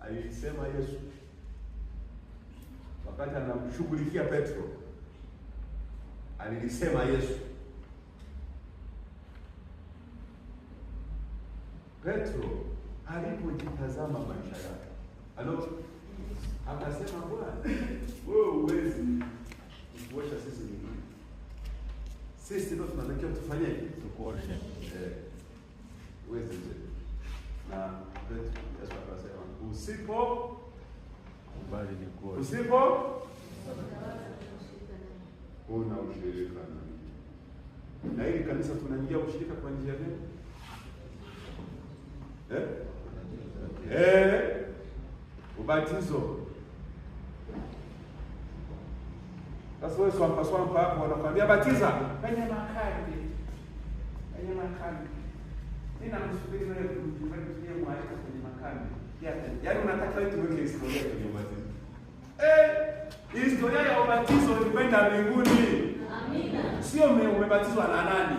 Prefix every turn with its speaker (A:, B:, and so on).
A: alisema Yesu wakati anamshughulikia Petro, alilisema Yesu. Petro alipojitazama maisha yake, akasema, Bwana, wewe huwezi kuosha sisi miguu. Sisi ndio tunatakiwa tufanyeje? Tukuoshe. Huwezi. Na Petro, Yesu akasema, usipo una ushirika na hili kanisa. Tunaingia ushirika kwa njia gani? Ubatizo. Sasa wewe swampa hapo wanakuambia batiza kwenye makambi. Nina msubiri wewe kumfanyia mwaliko kwenye makambi. Yaani unataka wewe tuweke historia kwenye ubatizo. Historia ya ubatizo ni kwenda mbinguni. Amina. Sio umebatizwa na nani?